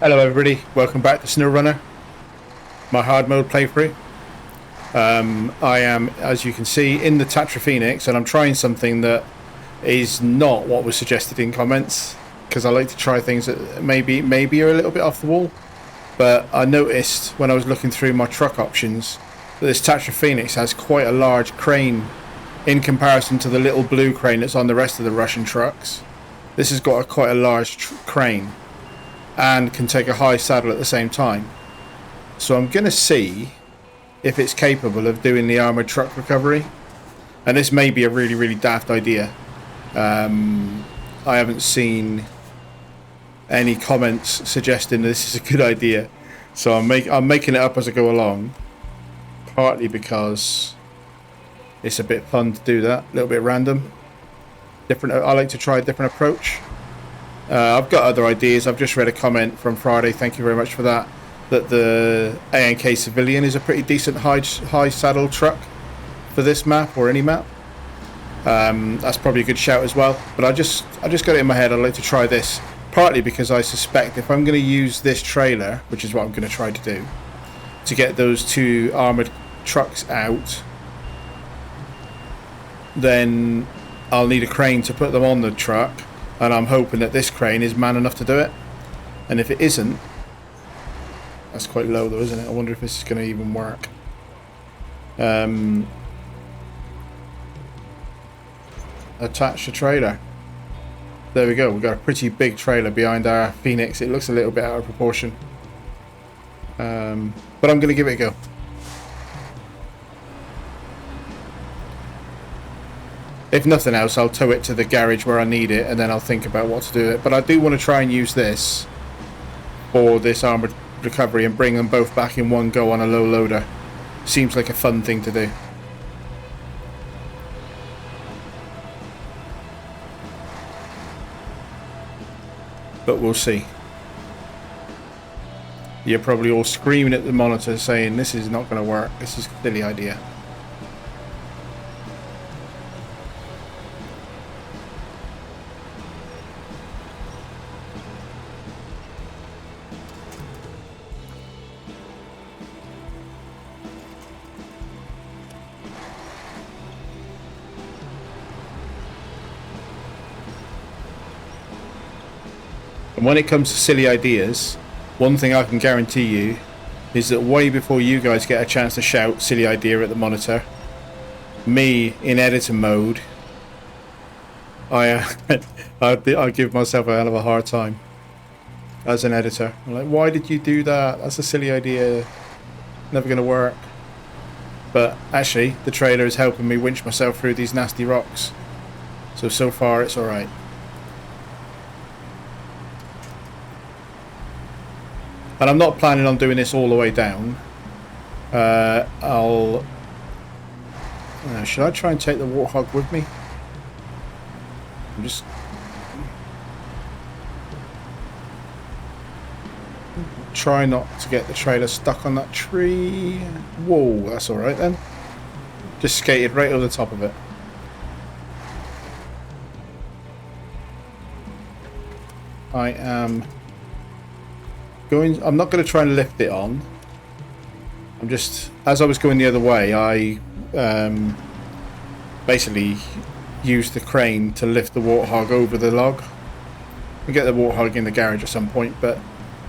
Hello everybody, welcome back to SnowRunner, my hard mode playthrough. I am, as you can see, in the Tatra Phoenix, and I'm trying something that is not what was suggested in comments, because I like to try things that maybe are a little bit off the wall. But I noticed when I was looking through my truck options that this Tatra Phoenix has quite a large crane in comparison to the little blue crane that's on the rest of the Russian trucks. This has got quite a large crane and can take a high saddle at the same time. So I'm going to see if it's capable of doing the armoured truck recovery. And this may be a really daft idea. I haven't seen any comments suggesting this is a good idea. So I'm making it up as I go along. Partly because it's a bit fun to do that. A little bit random. I like to try a different approach. I've got other ideas. I've just read a comment from Friday, thank you very much for that, that the A&K Civilian is a pretty decent high saddle truck for this map, or any map. That's probably a good shout as well. But I just got it in my head, I'd like to try this, partly because I suspect if I'm going to use this trailer, which is what I'm going to try to do, to get those two armoured trucks out, then I'll need a crane to put them on the truck. And I'm hoping that this crane is man enough to do it. And if it isn't, that's quite low though, isn't it? I wonder if this is going to even work. Attach the trailer. There we go. We've got a pretty big trailer behind our Phoenix. It looks a little bit out of proportion. But I'm going to give it a go. If nothing else, I'll tow it to the garage where I need it, and then I'll think about what to do with it. But I do want to try and use this for this armoured recovery and bring them both back in one go on a low loader. Seems like a fun thing to do. But we'll see. You're probably all screaming at the monitor saying this is not going to work. This is a silly idea. And when it comes to silly ideas, one thing I can guarantee you is that way before you guys get a chance to shout silly idea at the monitor, me in editor mode, I give myself a hell of a hard time as an editor. I'm like, why did you do that? That's a silly idea. Never going to work. But actually, the trailer is helping me winch myself through these nasty rocks. So far it's alright. And I'm not planning on doing this all the way down. Should I try and take the Warthog with me? I'm just... try not to get the trailer stuck on that tree. Whoa, that's alright then. Just skated right over the top of it. I'm not going to try and lift it on. I'm just, as I was going the other way, I basically used the crane to lift the Warthog over the log. We'll get the Warthog in the garage at some point, but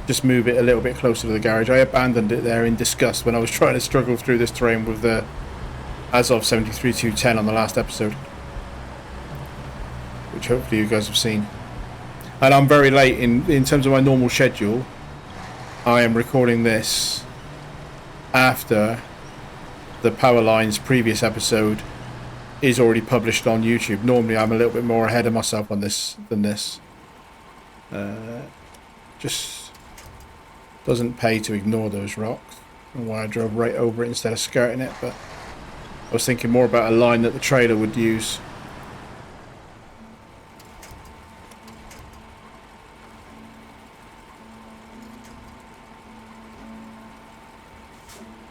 just move it a little bit closer to the garage. I abandoned it there in disgust when I was trying to struggle through this terrain with the Azov 73-210 on the last episode, which hopefully you guys have seen. And I'm very late in terms of my normal schedule. I am recording this after the Powerlines previous episode is already published on YouTube. Normally I'm a little bit more ahead of myself on this than this. Just doesn't pay to ignore those rocks. I don't know why I drove right over it instead of skirting it, but I was thinking more about a line that the trailer would use.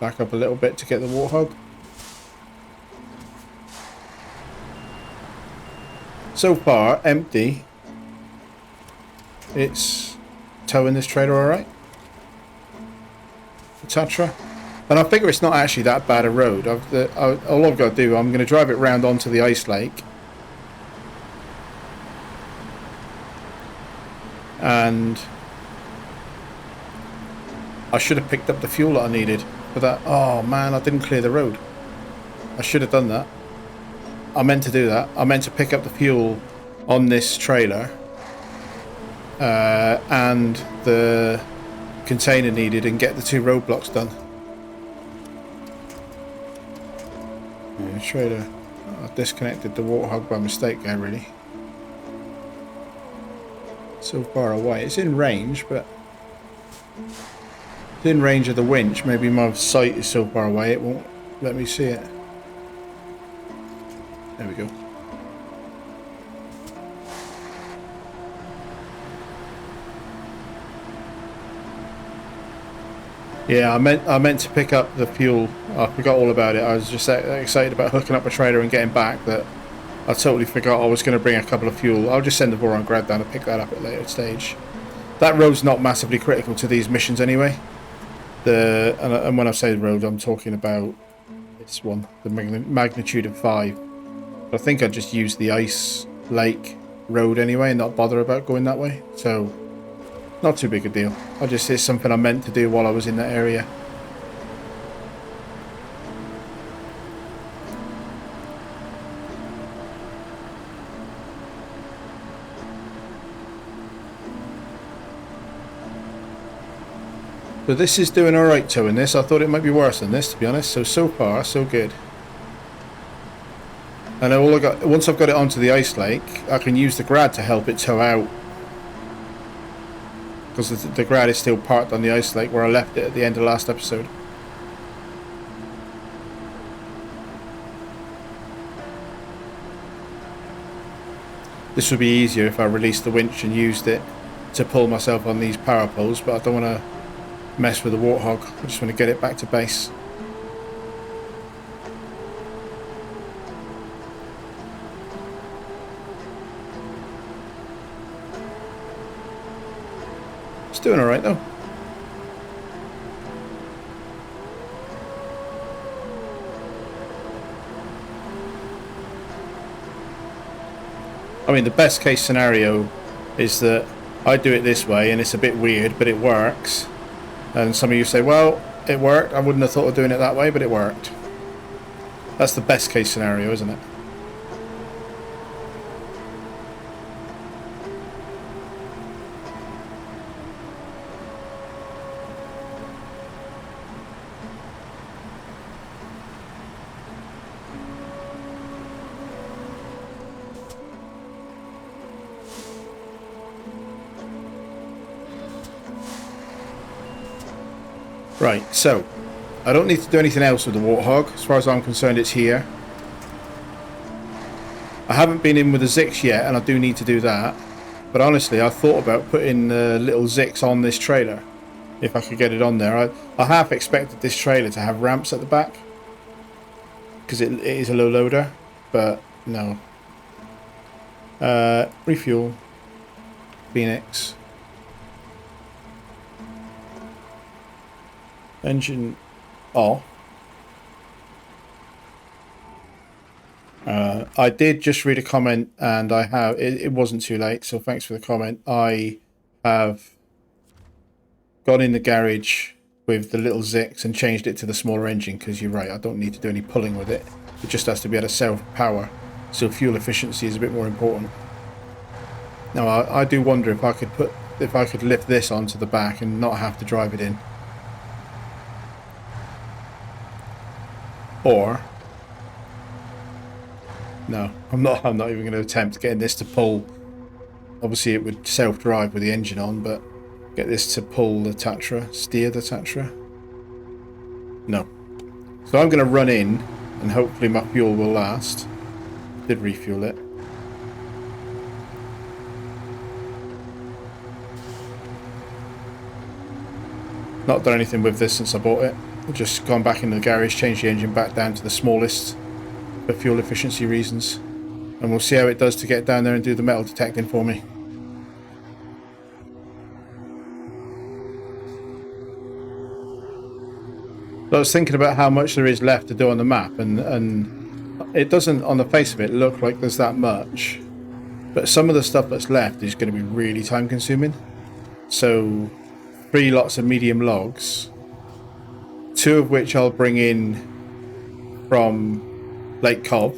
Back up a little bit to get the Warthog. So far, empty. It's towing this trailer all right. The Tatra. And I figure it's not actually that bad a road. All I've got to do, I'm going to drive it round onto the ice lake. And I should have picked up the fuel that I needed for that. Oh man, I didn't clear the road. I should have done that. I meant to do that. I meant to pick up the fuel on this trailer and the container needed and get the 2 roadblocks done. Yeah, trailer. I disconnected the Warthog by mistake there, really. So far away. It's in range, but it's in range of the winch. Maybe my sight is so far away it won't let me see it. There we go. Yeah, I meant to pick up the fuel. I forgot all about it. I was just excited about hooking up a trailer and getting back that I totally forgot I was going to bring a couple of fuel. I'll just send the Voron Grad down and pick that up at a later stage. That road's not massively critical to these missions anyway. And when I say the road, I'm talking about this one, the magnitude of 5. I think I just use the ice lake road anyway and not bother about going that way. So, not too big a deal. It's something I meant to do while I was in that area. So this is doing alright towing this. I thought it might be worse than this, to be honest. So far, so good. And once I've got it onto the ice lake, I can use the Grad to help it tow out. Because the Grad is still parked on the ice lake where I left it at the end of last episode. This would be easier if I released the winch and used it to pull myself on these power poles, but I don't want to mess with the Warthog. I just want to get it back to base. It's doing alright though. I mean, the best case scenario is that I do it this way and it's a bit weird, but it works. And some of you say, well, it worked. I wouldn't have thought of doing it that way, but it worked. That's the best case scenario, isn't it? Right, so I don't need to do anything else with the Warthog. As far as I'm concerned, it's here. I haven't been in with the Zix yet, and I do need to do that. But honestly, I thought about putting the little Zix on this trailer, if I could get it on there. I half expected this trailer to have ramps at the back, because it is a low loader, but no. Refuel. Phoenix. Engine off. I did just read a comment, and I have it wasn't too late, so thanks for the comment. I have gone in the garage with the little Zix and changed it to the smaller engine, because you're right, I don't need to do any pulling with it. It just has to be able to self-power, so fuel efficiency is a bit more important. Now I do wonder if I could lift this onto the back and not have to drive it in. Or no, I'm not even going to attempt getting this to pull. Obviously it would self-drive with the engine on, but get this to pull the Tatra, steer the Tatra. No. So I'm going to run in and hopefully my fuel will last. Did refuel it. Not done anything with this since I bought it. I've just gone back into the garage, changed the engine back down to the smallest for fuel efficiency reasons. And we'll see how it does to get down there and do the metal detecting for me. I was thinking about how much there is left to do on the map, and it doesn't, on the face of it, look like there's that much. But some of the stuff that's left is going to be really time consuming. So 3 lots of medium logs, 2 of which I'll bring in from Lake Cobb.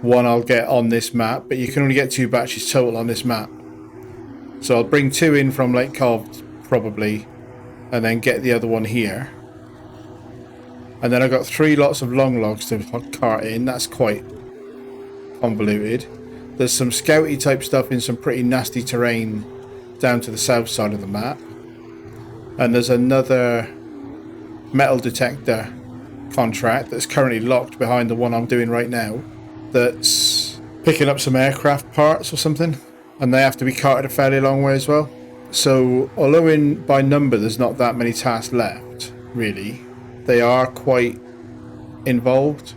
1 I'll get on this map, but you can only get 2 batches total on this map. So I'll bring 2 in from Lake Cobb probably, and then get the other one here. And then I've got 3 lots of long logs to cart in. That's quite convoluted. There's some scouty type stuff in some pretty nasty terrain down to the south side of the map. And there's another metal detector contract that's currently locked behind the one I'm doing right now, that's picking up some aircraft parts or something, and they have to be carted a fairly long way as well. So although by number there's not that many tasks left, really, they are quite involved.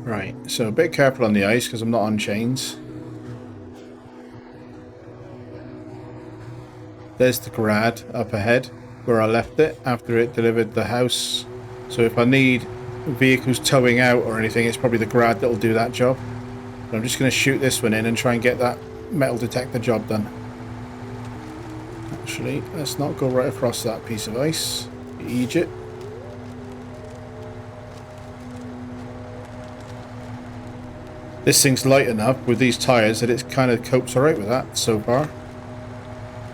Right, so a bit careful on the ice because I'm not on chains. There's the grad up ahead where I left it after it delivered the house. So if I need vehicles towing out or anything, it's probably the grad that will do that job. But I'm just going to shoot this one in and try and get that metal detector job done. Actually, let's not go right across that piece of ice. Egypt. This thing's light enough with these tyres that it kind of copes alright with that so far.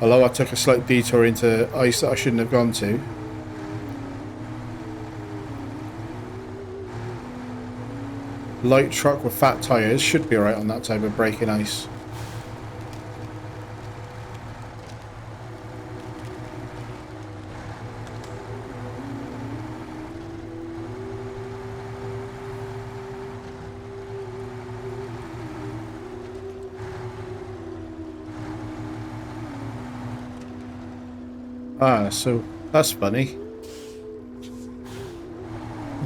Although I took a slight detour into ice that I shouldn't have gone to. Light truck with fat tyres should be alright on that type of breaking ice. Ah, so that's funny.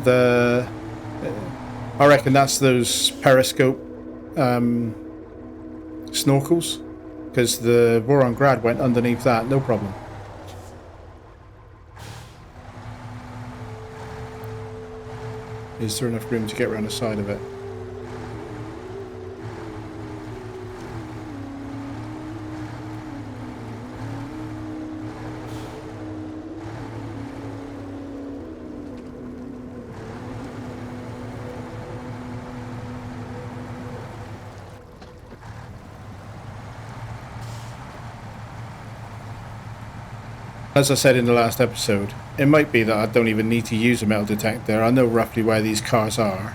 I reckon that's those periscope snorkels, because the Voron Grad went underneath that, no problem. Is there enough room to get around the side of it? As I said in the last episode, it might be that I don't even need to use a metal detector. I know roughly where these cars are.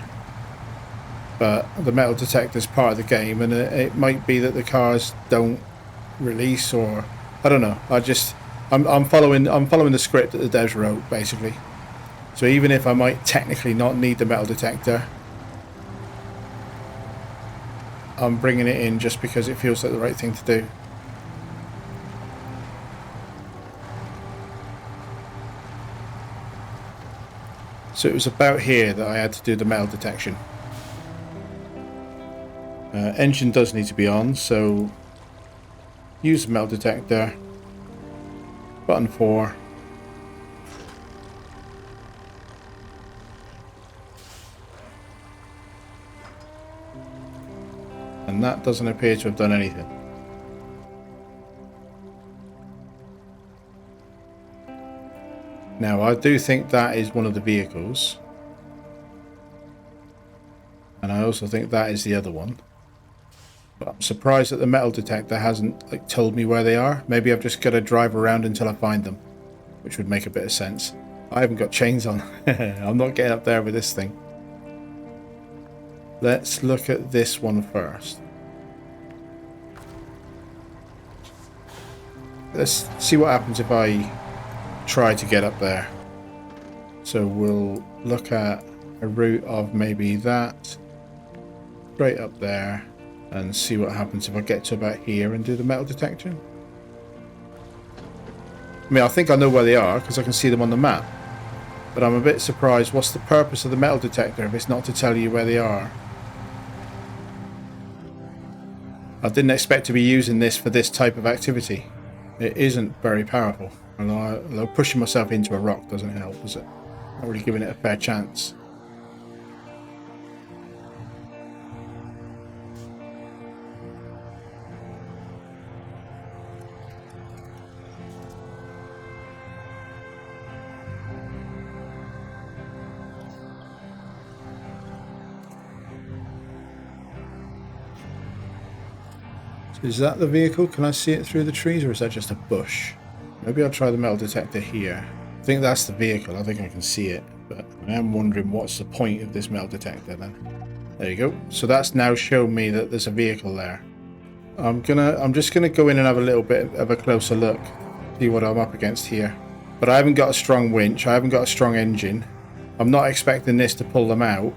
But the metal detector is part of the game, and it might be that the cars don't release, or I don't know. I'm following the script that the devs wrote, basically. So even if I might technically not need the metal detector, I'm bringing it in just because it feels like the right thing to do. So it was about here that I had to do the metal detection. Engine does need to be on, so use the metal detector. Button 4. And that doesn't appear to have done anything. Now, I do think that is one of the vehicles. And I also think that is the other one. But I'm surprised that the metal detector hasn't told me where they are. Maybe I've just got to drive around until I find them, which would make a bit of sense. I haven't got chains on. I'm not getting up there with this thing. Let's look at this one first. Let's see what happens if I try to get up there. So we'll look at a route of maybe that straight up there and see what happens if I get to about here and do the metal detection. I mean, I think I know where they are because I can see them on the map. But I'm a bit surprised. What's the purpose of the metal detector if it's not to tell you where they are? I didn't expect to be using this for this type of activity. It isn't very powerful. Although pushing myself into a rock doesn't help, does it? Not really giving it a fair chance. Is that the vehicle? Can I see it through the trees, or is that just a bush? Maybe I'll try the metal detector here. I think that's the vehicle. I think I can see it, but I am wondering what's the point of this metal detector then. There you go. So that's now shown me that there's a vehicle there. I'm just gonna go in and have a little bit of a closer look, see what I'm up against here. But I haven't got a strong winch. I haven't got a strong engine. I'm not expecting this to pull them out.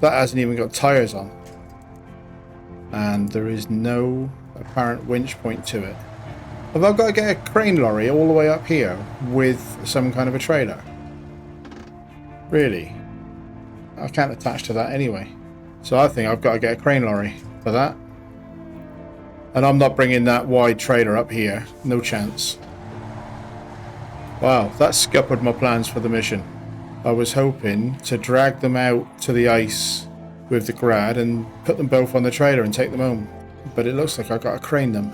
That hasn't even got tyres on, and there is no apparent winch point to it. Have I got to get a crane lorry all the way up here with some kind of a trailer? Really? I can't attach to that anyway, so I think I've got to get a crane lorry for that. And I'm not bringing that wide trailer up here, no chance. Wow, that scuppered my plans for the mission. I was hoping to drag them out to the ice with the grad and put them both on the trailer and take them home. But it looks like I've got to crane them.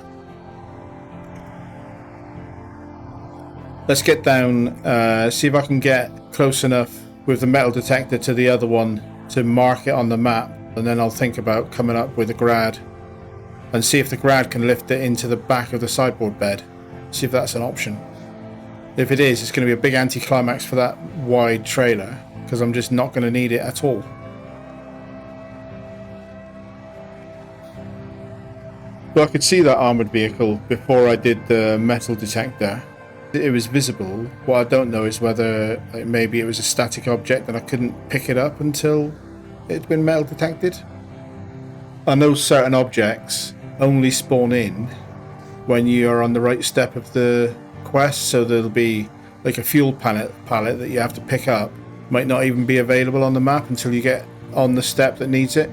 Let's get down, see if I can get close enough with the metal detector to the other one to mark it on the map. And then I'll think about coming up with a grad and see if the grad can lift it into the back of the sideboard bed. See if that's an option. If it is, it's going to be a big anticlimax for that wide trailer, because I'm just not going to need it at all. So I could see that armoured vehicle before I did the metal detector. It was visible. What I don't know is whether maybe it was a static object and I couldn't pick it up until it'd been metal detected. I know certain objects only spawn in when you're on the right step of the quest, so there'll be like a fuel pallet that you have to pick up. Might not even be available on the map until you get on the step that needs it.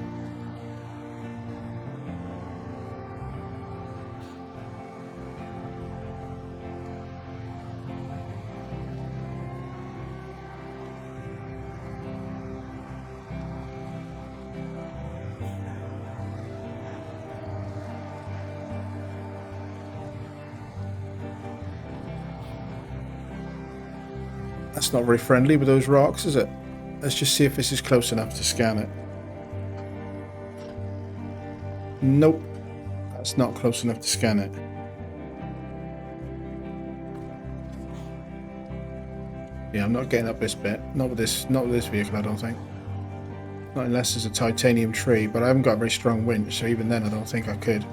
That's not very friendly with those rocks, is it? Let's just see if this is close enough to scan it. Nope. That's not close enough to scan it. Yeah, I'm not getting up this bit. Not with this vehicle, I don't think. Not unless there's a titanium tree, but I haven't got a very strong winch, so even then I don't think I could.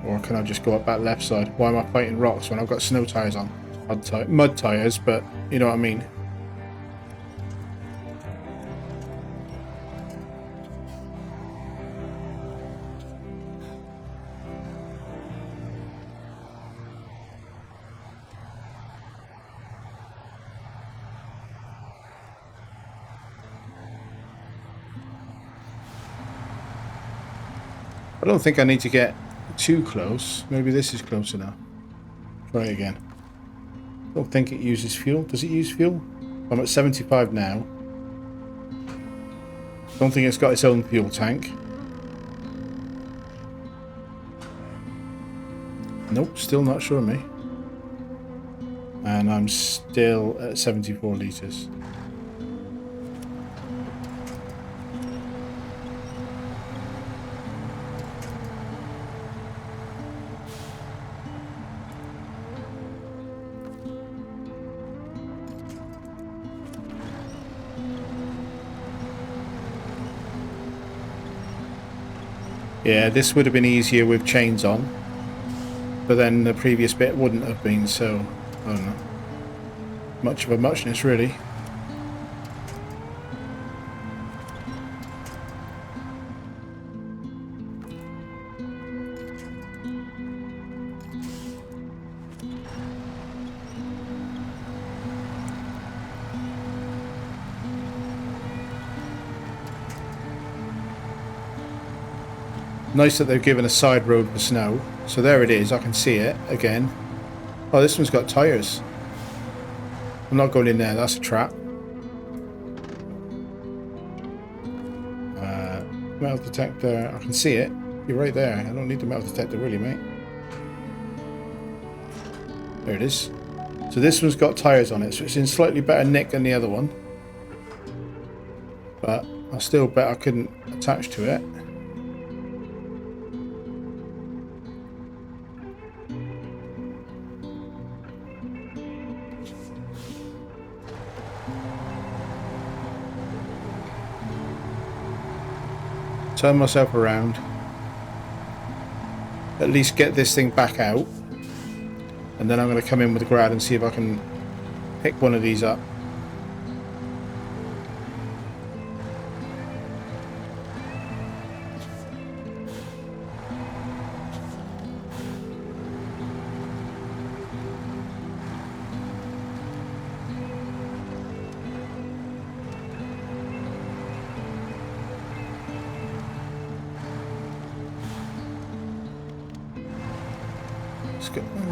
Or can I just go up that left side? Why am I fighting rocks when I've got snow tyres on? Mud tyres, but you know what I mean. I don't think I need to get too close. Maybe this is close enough. Try again. Don't think it uses fuel. Does it use fuel? I'm at 75 now. Don't think it's got its own fuel tank. Nope, still not sure me. And I'm still at 74 litres. Yeah, this would have been easier with chains on, but then the previous bit wouldn't have been, so I don't know. much of a muchness, really. Nice that they've given a side road for snow. So there it is, I can see it again. Oh, this one's got tyres. I'm not going in there, that's a trap. Metal detector, I can see it. You're right there. I don't need the metal detector really, mate. There it is. So this one's got tyres on it, so it's in slightly better nick than the other one. But I still bet I couldn't attach to it. Turn myself around. At least get this thing back out. And then I'm going to come in with the grad and see if I can pick one of these up.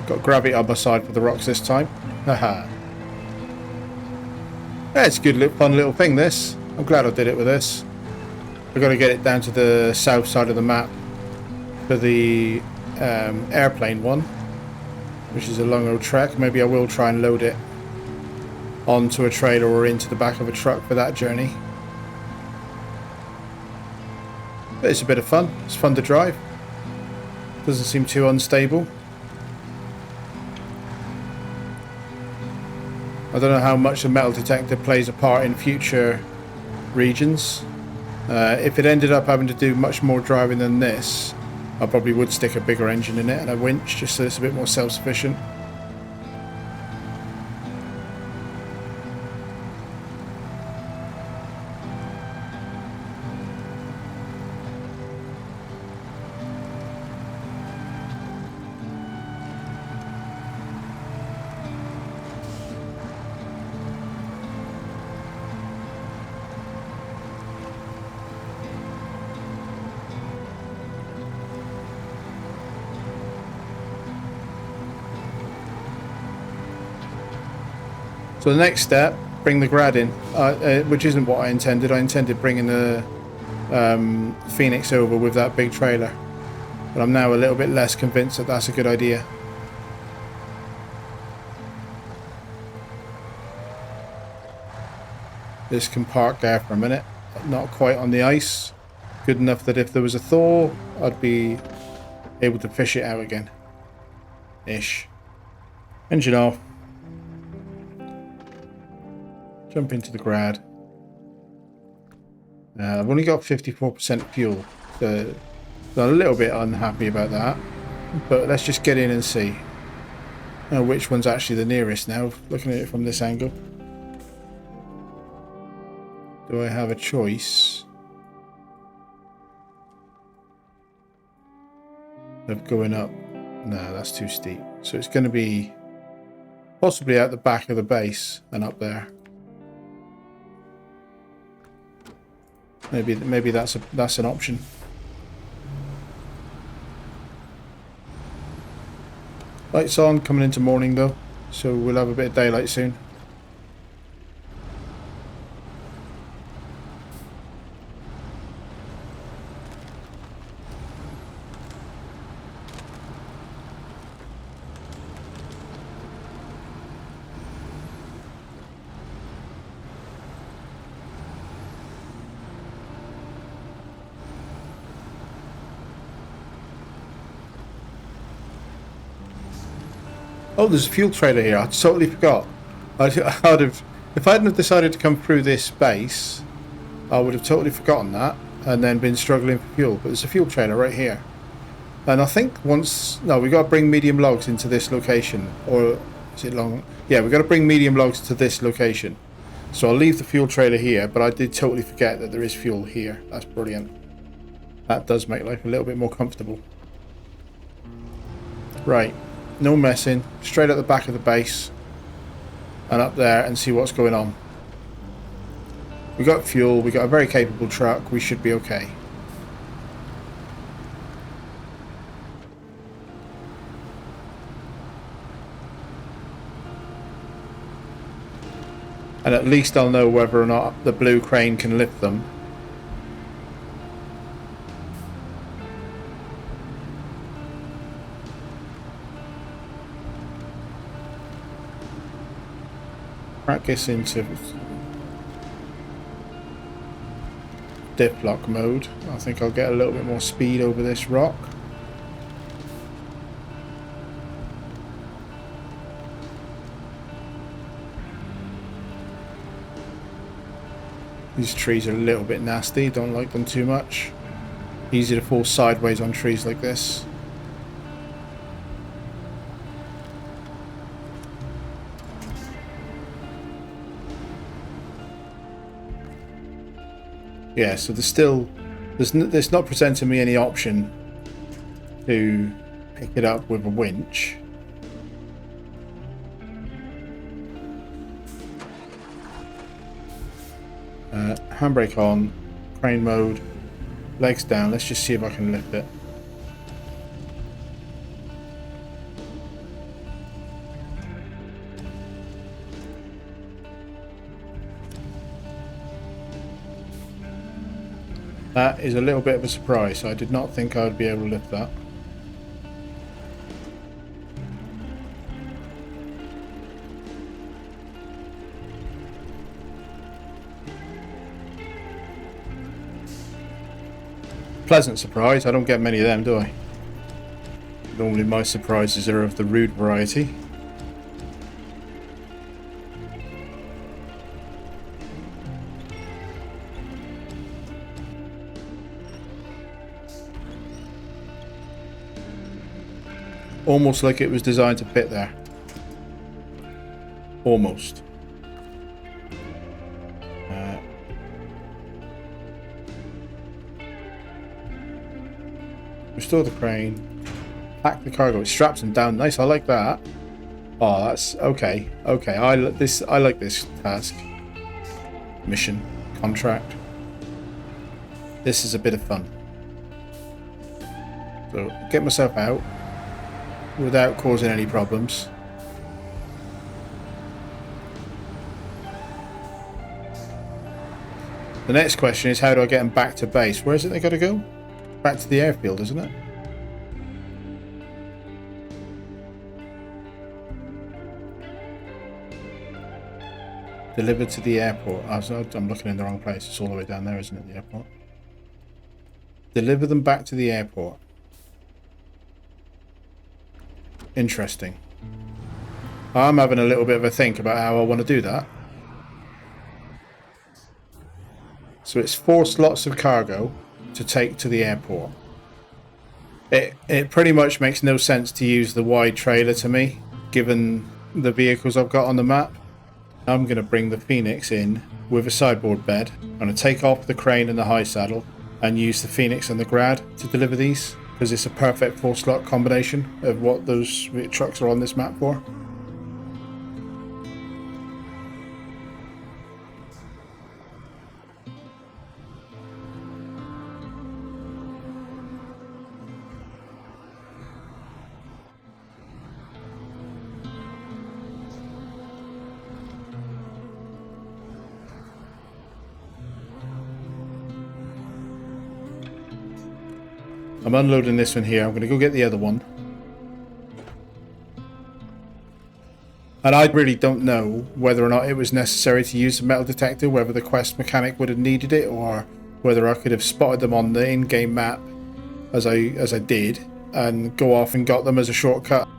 Got gravity on my side for the rocks this time. Haha. Yeah, it's a good, fun little thing, this. I'm glad I did it with this. I've got to get it down to the south side of the map for the airplane one, which is a long old trek. Maybe I will try and load it onto a trailer or into the back of a truck for that journey. But it's a bit of fun. It's fun to drive. Doesn't seem too unstable. I don't know how much the metal detector plays a part in future regions. If it ended up having to do much more driving than this, I probably would stick a bigger engine in it and a winch just so it's a bit more self-sufficient. So the next step, bring the grad in, which isn't what I intended. I intended bringing the Phoenix over with that big trailer. But I'm now a little bit less convinced that that's a good idea. This can park there for a minute. Not quite on the ice. Good enough that if there was a thaw, I'd be able to fish it out again. Ish. Engine off. Jump into the grad. I've only got 54% fuel, so I'm a little bit unhappy about that. But let's just get in and see which one's actually the nearest now, looking at it from this angle. Do I have a choice of going up? No, that's too steep. So it's going to be possibly out the back of the base and up there. Maybe that's an option. Lights on, coming into morning though, so we'll have a bit of daylight soon. Oh, there's a fuel trailer here. I totally forgot. I'd have, if I hadn't have decided to come through this base, I would have totally forgotten that and then been struggling for fuel. But there's a fuel trailer right here. And I think we've got to bring medium logs into this location, or Is it long? Yeah, we've got to bring medium logs to this location. So I'll leave the fuel trailer here, but I did totally forget that there is fuel here. That's brilliant. That does make life a little bit more comfortable. Right, no messing. Straight at the back of the base and up there and see what's going on. We got fuel, we got a very capable truck, we should be okay. And at least I'll know whether or not the blue crane can lift them. Crack this into dip lock mode. I think I'll get a little bit more speed over this rock. These trees are a little bit nasty, don't like them too much. Easy to fall sideways on trees like this. Yeah, so there's not presenting me any option to pick it up with a winch. Handbrake on, crane mode, legs down. Let's just see if I can lift it. That is a little bit of a surprise. I did not think I would be able to lift that. Pleasant surprise. I don't get many of them, do I? Normally my surprises are of the rude variety. Almost like it was designed to fit there. Almost. Restore the crane. Pack the cargo. It straps them down. Nice. I like that. Oh, that's okay. Okay. I like this task. Mission. Contract. This is a bit of fun. So get myself out without causing any problems. The next question is, how do I get them back to base? Where is it they got to go? Back to the airfield, isn't it? Delivered to the airport. I'm looking in the wrong place. It's all the way down there, isn't it? The airport. Deliver them back to the airport. Interesting. I'm having a little bit of a think about how I want to do that. So it's 4 slots of cargo to take to the airport. It pretty much makes no sense to use the wide trailer to me, given the vehicles I've got on the map. I'm going to bring the Phoenix in with a sideboard bed. I'm going to take off the crane and the high saddle and use the Phoenix and the Grad to deliver these, because it's a perfect 4-slot combination of what those trucks are on this map for. I'm unloading this one here. I'm going to go get the other one. And I really don't know whether or not it was necessary to use the metal detector, whether the quest mechanic would have needed it, or whether I could have spotted them on the in-game map as I did and go off and got them as a shortcut.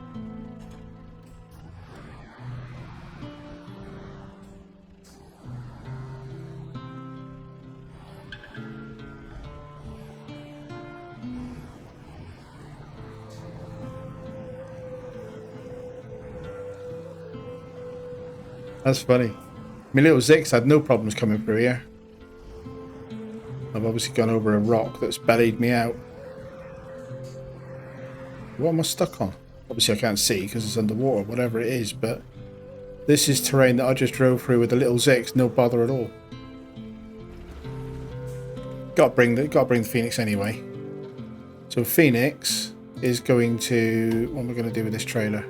That's funny. My little Zix had no problems coming through here. I've obviously gone over a rock that's bellied me out. What am I stuck on? Obviously I can't see because it's underwater, whatever it is, but this is terrain that I just drove through with the little Zix, no bother at all. Got to bring the Phoenix anyway. So Phoenix is going to... What am I going to do with this trailer?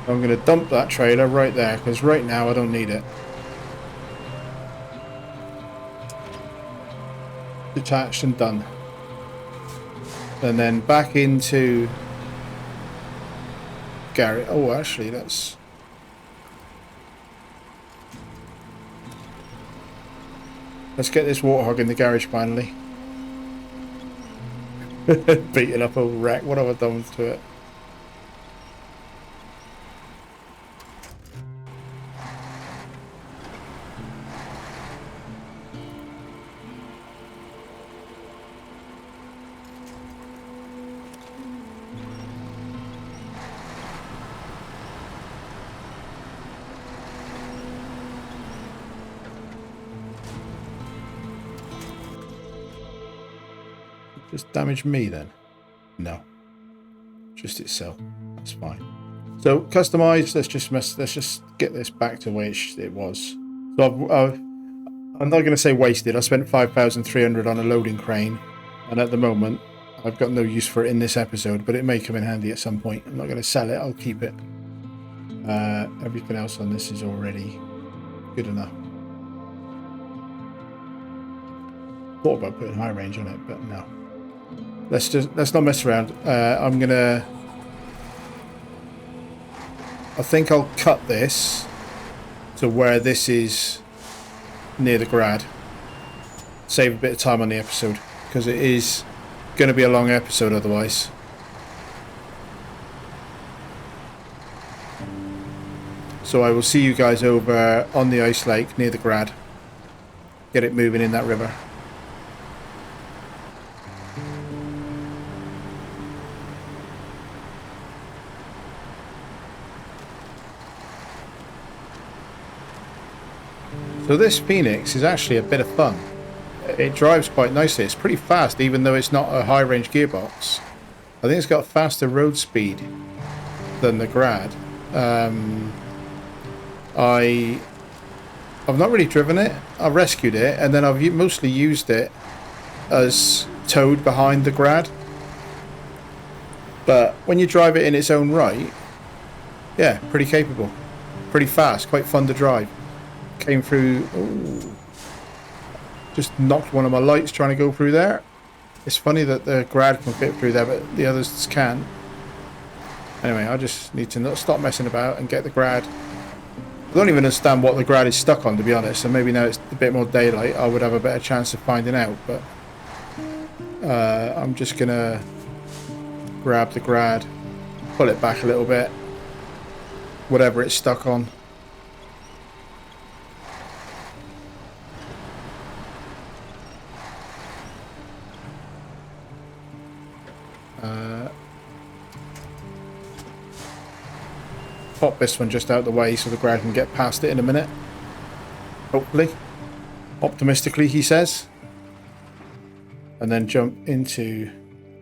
I'm going to dump that trailer right there because right now I don't need it. Detached and done. And then back into Gary. Oh, actually, that's... Let's get this warthog in the garage finally. Beating up a wreck. What have I done to it? Just damage me then? No. Just itself. That's fine. So customize. Let's just get this back to where it was. So I'm not going to say wasted. I spent 5,300 on a loading crane, and at the moment I've got no use for it in this episode, but it may come in handy at some point. I'm not going to sell it. I'll keep it. Everything else on this is already good enough. Thought about putting high range on it, but no. Let's not mess around. I think I'll cut this to where this is near the grad. Save a bit of time on the episode because it is going to be a long episode otherwise. So I will see you guys over on the ice lake near the grad. Get it moving in that river. So this Phoenix is actually a bit of fun. It drives quite nicely. It's pretty fast, even though it's not a high-range gearbox. I think it's got faster road speed than the Grad. I've not really driven it. I rescued it, and then I've mostly used it as towed behind the Grad. But when you drive it in its own right, yeah, pretty capable. Pretty fast, quite fun to drive. Came through... Ooh, just knocked one of my lights trying to go through there. It's funny that the Grad can fit through there, but the others can. Anyway, I just need to not stop messing about and get the Grad. I don't even understand what the Grad is stuck on, to be honest. So maybe now it's a bit more daylight, I would have a better chance of finding out. But I'm just gonna grab the Grad, pull it back a little bit, whatever it's stuck on. Pop this one just out the way so the Grad can get past it in a minute. Hopefully. Optimistically, he says. And then jump into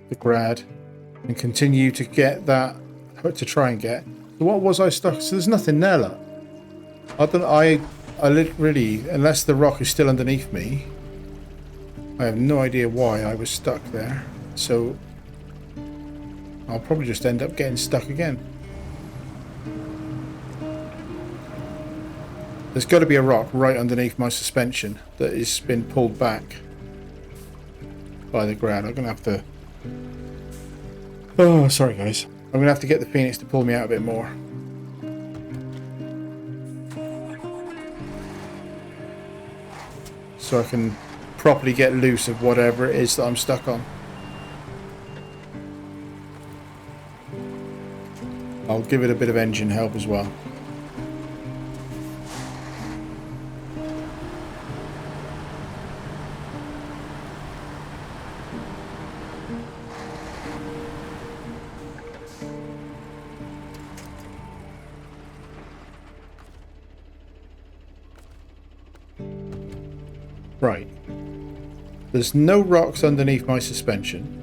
the Grad and continue to get that, to try and get. So what was I stuck? So there's nothing there, look. I literally, unless the rock is still underneath me, I have no idea why I was stuck there. So I'll probably just end up getting stuck again. There's got to be a rock right underneath my suspension that has been pulled back by the Grad. I'm going to have to... Oh, sorry guys. I'm going to have to get the Phoenix to pull me out a bit more. So I can properly get loose of whatever it is that I'm stuck on. I'll give it a bit of engine help as well. Right. There's no rocks underneath my suspension.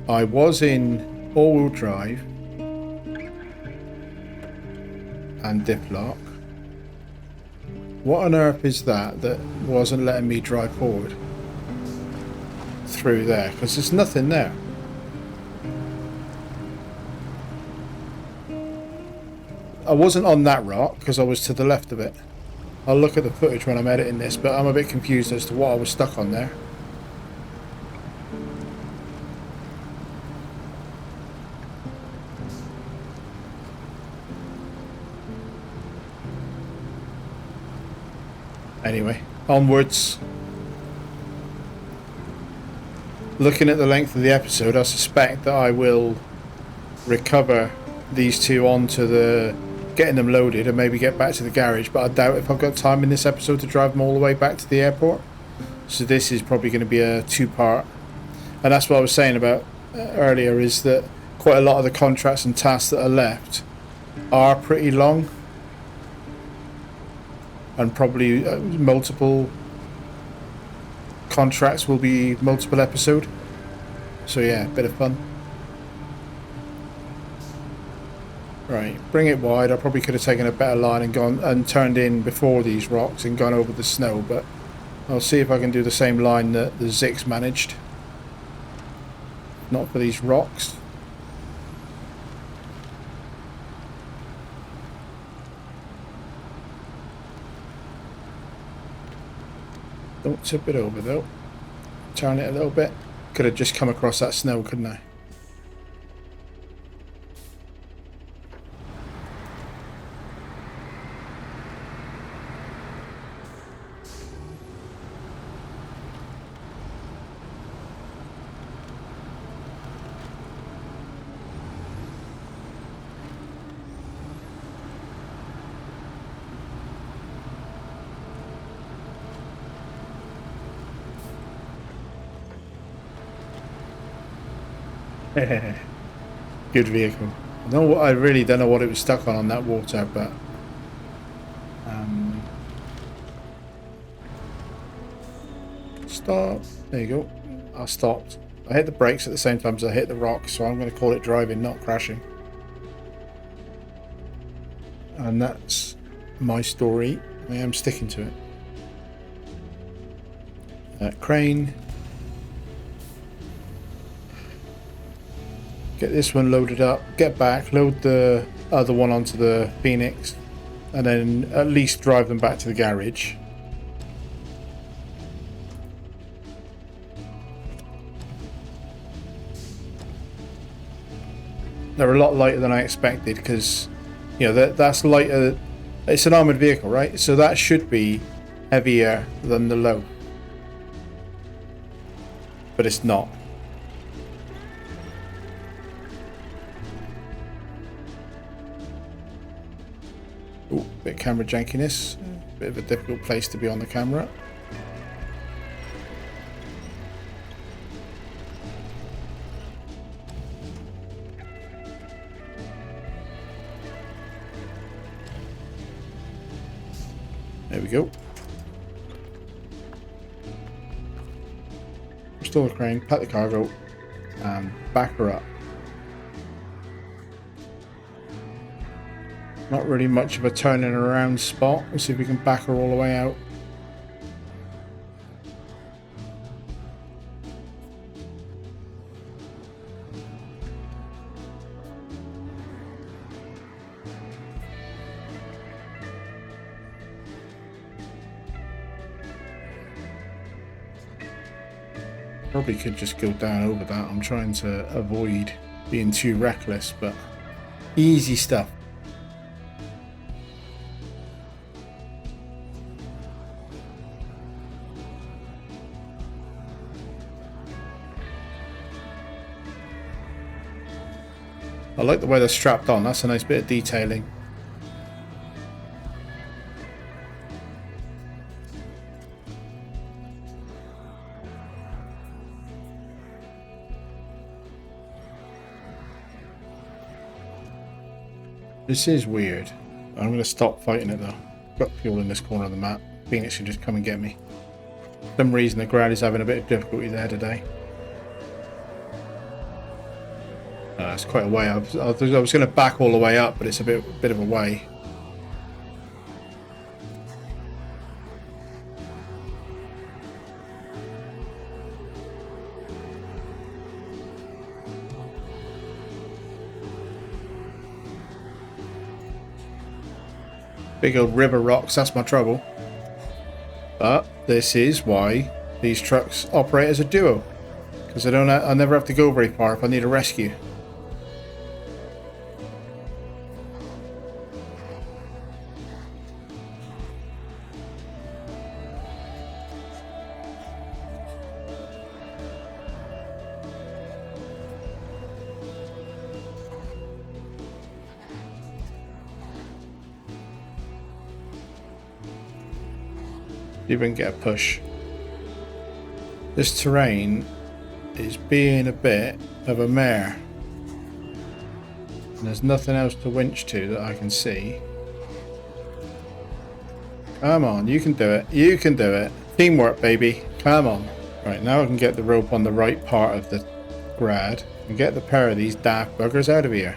I was in all-wheel drive and diff lock. What on earth is that wasn't letting me drive forward through there? Because there's nothing there. I wasn't on that rock because I was to the left of it. I'll look at the footage when I'm editing this, but I'm a bit confused as to what I was stuck on there. Anyway, onwards. Looking at the length of the episode, I suspect that I will recover these two onto the... getting them loaded and maybe get back to the garage, but I doubt if I've got time in this episode to drive them all the way back to the airport. So this is probably going to be a two-part. And that's what I was saying about earlier, is that quite a lot of the contracts and tasks that are left are pretty long. And probably multiple contracts will be multiple episode. So yeah, bit of fun. Right, bring it wide. I probably could have taken a better line and gone and turned in before these rocks and gone over the snow, but I'll see if I can do the same line that the Zix managed. Not for these rocks. Don't tip it over though. Turn it a little bit. Could have just come across that snow, couldn't I? Good vehicle. I really don't know what it was stuck on that water, but stop. There you go. I stopped. I hit the brakes at the same time as I hit the rock, so I'm going to call it driving, not crashing. And that's my story. I am sticking to it. Crane. Get this one loaded up, get back, load the other one onto the Phoenix, and then at least drive them back to the garage. They're a lot lighter than I expected because, you know, that's lighter. It's an armoured vehicle, right? So that should be heavier than the low. But it's not. Ooh, bit of camera jankiness. Bit of a difficult place to be on the camera. There we go. Restore the crane, pack the cargo, and back her up. Not really much of a turning around spot. Let's see if we can back her all the way out. Probably could just go down over that. I'm trying to avoid being too reckless, but easy stuff. I like the way they're strapped on. That's a nice bit of detailing. This is weird. I'm going to stop fighting it though. Got fuel in this corner of the map. Phoenix can just come and get me. For some reason the ground is having a bit of difficulty there today. It's quite a way. I was going to back all the way up, but it's a bit of a way. Big old river rocks, that's my trouble. But this is why these trucks operate as a duo. Because I never have to go very far if I need a rescue. Even get a push. This terrain is being a bit of a mare, and there's nothing else to winch to that I can see. Come on, you can do it. You can do it. Teamwork, baby. Come on. Right, now I can get the rope on the right part of the grad and get the pair of these daft buggers out of here.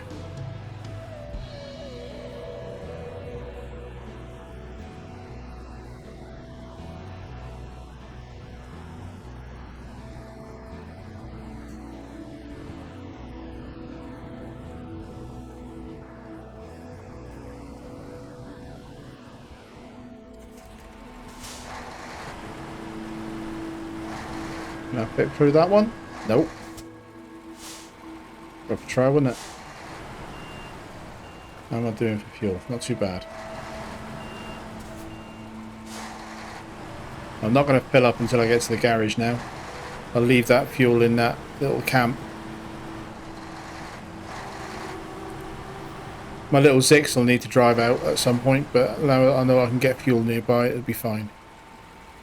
Can I fit through that one? Nope. Worth a try, wouldn't it? How am I doing for fuel? Not too bad. I'm not going to fill up until I get to the garage now. I'll leave that fuel in that little camp. My little Zix will need to drive out at some point, but now I know I can get fuel nearby, it'll be fine.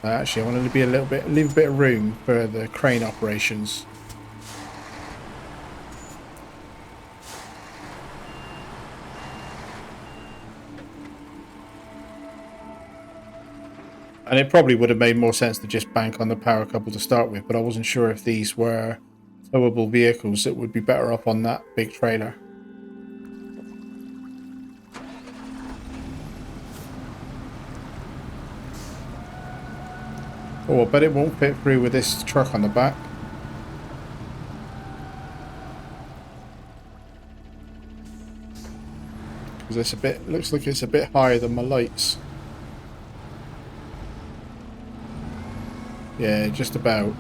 Actually, I want to be leave a bit of room for the crane operations. And it probably would have made more sense to just bank on the power couple to start with, but I wasn't sure if these were towable vehicles that would be better off on that big trailer. Oh, I bet it won't fit through with this truck on the back. Because it's looks like it's a bit higher than my lights. Yeah, just about.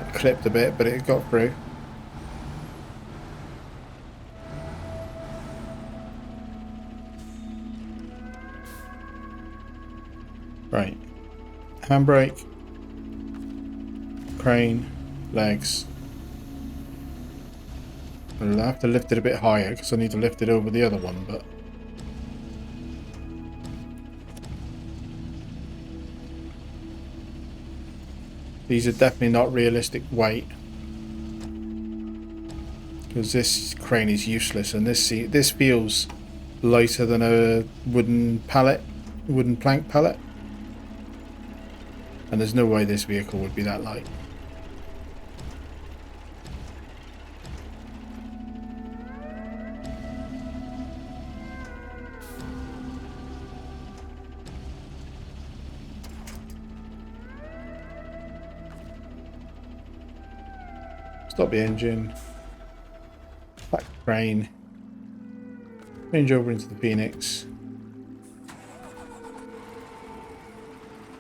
It clipped a bit, but it got through. Right. Handbrake, crane, legs. I'll have to lift it a bit higher because I need to lift it over the other one, but these are definitely not realistic weight because this crane is useless, and this feels lighter than a wooden plank pallet. And there's no way this vehicle would be that light. Stop the engine. Back the crane. Change over into the Phoenix.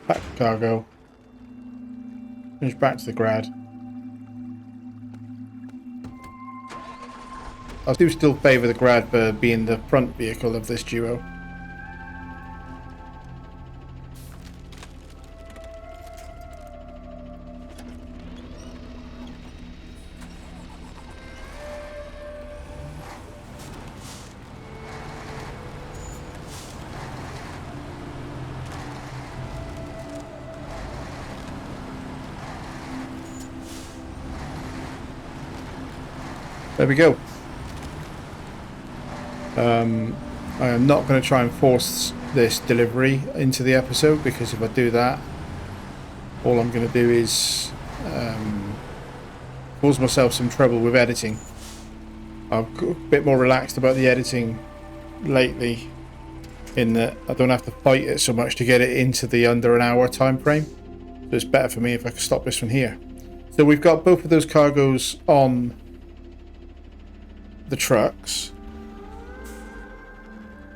Back the cargo. Finish back to the grad. I do still favour the grad for being the front vehicle of this duo. There we go. I am not going to try and force this delivery into the episode, because if I do that, all I'm going to do is cause myself some trouble with editing. I've got a bit more relaxed about the editing lately, in that I don't have to fight it so much to get it into the under an hour time frame. So it's better for me if I can stop this one here. So we've got both of those cargoes on the trucks,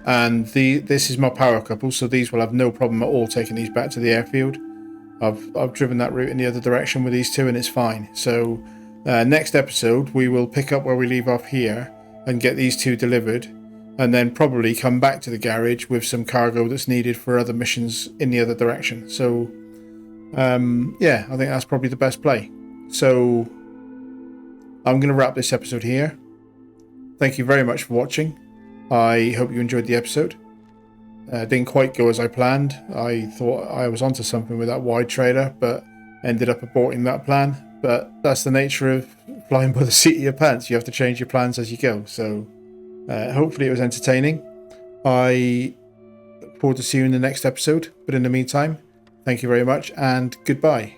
and this is my power couple, so these will have no problem at all taking these back to the airfield. I've driven that route in the other direction with these two, and it's fine. So next episode we will pick up where we leave off here and get these two delivered, and then probably come back to the garage with some cargo that's needed for other missions in the other direction. So yeah, I think that's probably the best play. So I'm going to wrap this episode here. Thank you very much for watching. I hope you enjoyed the episode. Didn't quite go as I planned. I thought I was onto something with that wide trailer, but ended up aborting that plan. But that's the nature of flying by the seat of your pants. You have to change your plans as you go. So hopefully it was entertaining. I look forward to seeing you in the next episode. But in the meantime, thank you very much and goodbye.